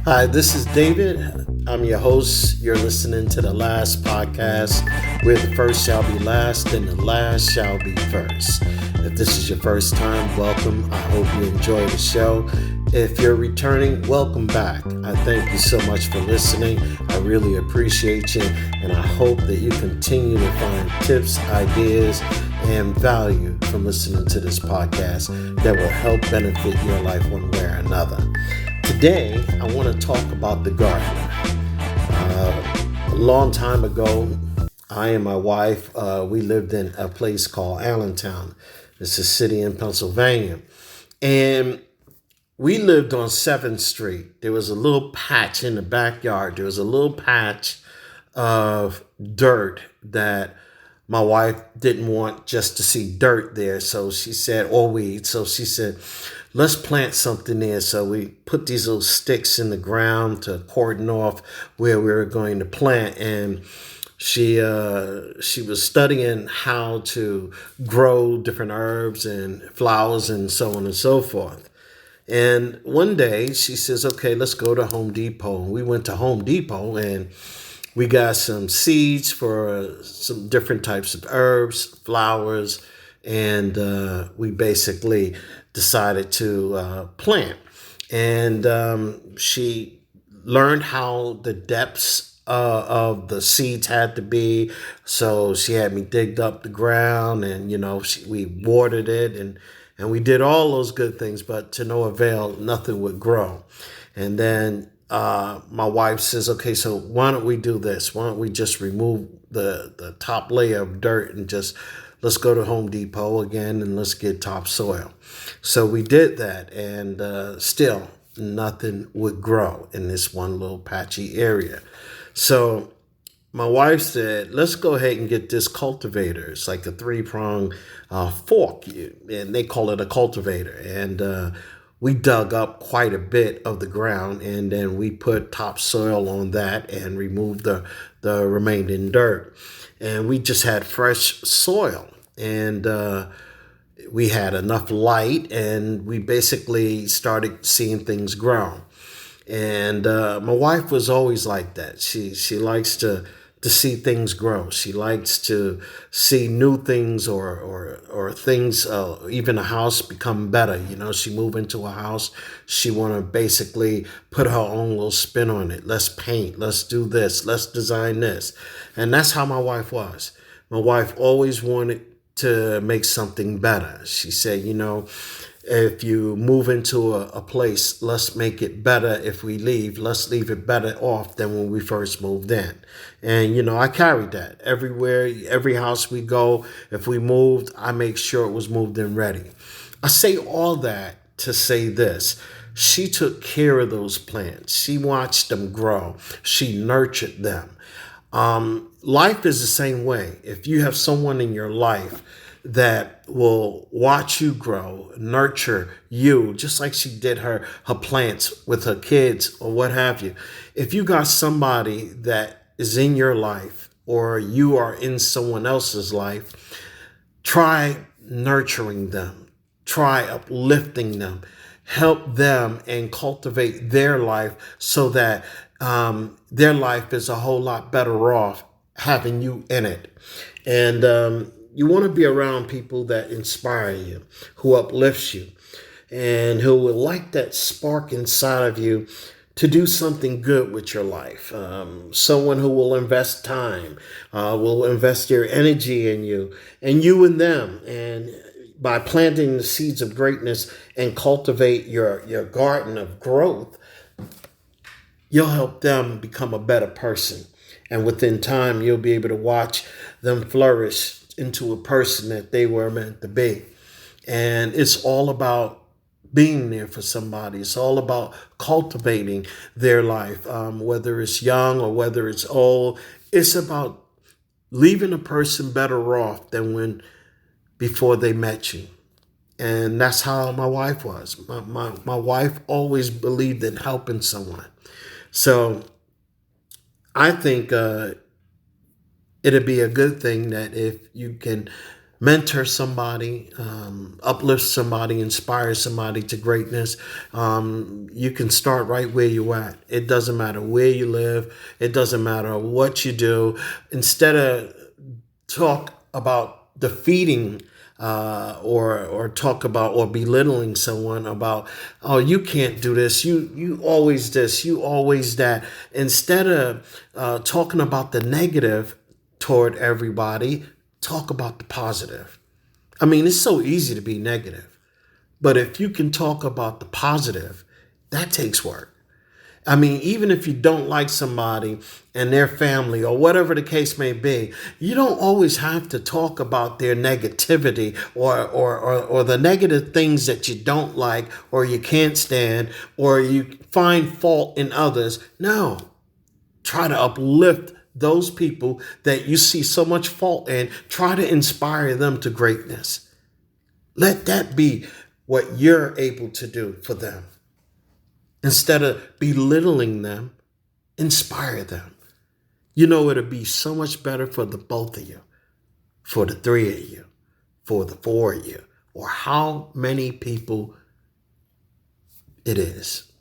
Hi, this is David. I'm your host. You're listening to the last podcast where the first shall be last and the last shall be first. If this is your first time, welcome. I hope you enjoy the show. If you're returning, welcome back. I thank you so much for listening. I really appreciate you, and I hope that you continue to find tips, ideas, and value from listening to this podcast that will help benefit your life one way or another. Today, I want to talk about the gardener. A long time ago, I and my wife, we lived in a place called Allentown. It's a city in Pennsylvania. And we lived on 7th Street. There was a little patch in the backyard. There was a little patch of dirt that my wife didn't want just to see dirt there. So she said, or weeds. So she said, let's plant something there. So we put these little sticks in the ground to cordon off where we were going to plant. And she was studying how to grow different herbs and flowers and so on and so forth. And one day she says, okay, let's go to Home Depot. And we went to Home Depot and we got some seeds for some different types of herbs, flowers, and we basically decided to plant. And she learned how the depths of the seeds had to be. So she had me dig up the ground and, we watered it and we did all those good things, but to no avail, nothing would grow. And then my wife says, okay, so why don't we do this? Why don't we just remove the top layer of dirt and let's go to Home Depot again and let's get topsoil. So we did that, and still nothing would grow in this one little patchy area. So my wife said, let's go ahead and get this cultivator. It's like a 3-prong fork, and they call it a cultivator. And we dug up quite a bit of the ground, and then we put topsoil on that and removed the remaining dirt. And we just had fresh soil, and we had enough light, and we basically started seeing things grow. And my wife was always like that. She likes to see things grow. She likes to see new things or things, even a house become better. She moved into a house. She want to basically put her own little spin on it. Let's paint. Let's do this. Let's design this. And that's how my wife was. My wife always wanted to make something better. She said, if you move into a place, let's make it better. If we leave, let's leave it better off than when we first moved in. And, I carried that everywhere, every house we go. If we moved, I make sure it was moved in ready. I say all that to say this. She took care of those plants. She watched them grow. She nurtured them. Life is the same way. If you have someone in your life that will watch you grow, nurture you, just like she did her plants with her kids or what have you. If you got somebody that is in your life or you are in someone else's life, try nurturing them, try uplifting them, help them and cultivate their life so that their life is a whole lot better off having you in it. And you want to be around people that inspire you, who uplifts you, and who will light that spark inside of you to do something good with your life. Someone who will invest time, will invest their energy in you, and you in them. And by planting the seeds of greatness and cultivate your garden of growth, you'll help them become a better person. And within time, you'll be able to watch them flourish into a person that they were meant to be. And it's all about being there for somebody. It's all about cultivating their life, whether it's young or whether it's old. It's about leaving a person better off than before they met you. And that's how my wife was. My wife always believed in helping someone. So I think it'd be a good thing that if you can mentor somebody, uplift somebody, inspire somebody to greatness, you can start right where you're at. It doesn't matter where you live. It doesn't matter what you do. Instead of talk about defeating or talk about or belittling someone about, oh, you can't do this, you always this, you always that. Instead of talking about the negative toward everybody, talk about the positive. I mean, it's so easy to be negative, but if you can talk about the positive, that takes work. I mean, even if you don't like somebody and their family or whatever the case may be, you don't always have to talk about their negativity or the negative things that you don't like or you can't stand or you find fault in others. No, try to uplift those people that you see so much fault in. Try to inspire them to greatness. Let that be what you're able to do for them. Instead of belittling them, inspire them. It'll be so much better for the both of you, for the three of you, for the four of you, or how many people it is.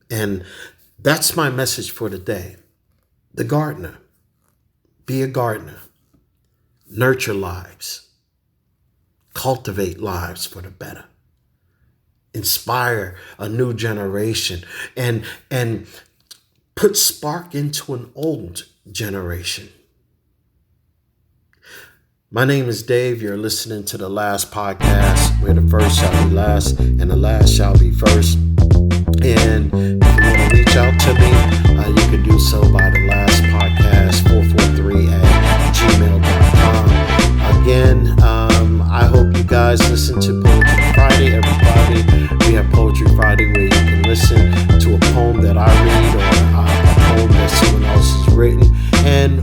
And that's my message for today. The gardener. Be a gardener. Nurture lives. Cultivate lives for the better. Inspire a new generation and put spark into an old generation. My name is Dave. You're listening to the last podcast where the first shall be last and the last shall be first. And if you want to reach out to me, you can do so by the last podcast 443@gmail.com. Again, I hope you guys listen to Poetry Friday every Friday. We have Poetry Friday where you can listen to a poem that I read or a poem that someone else has written. And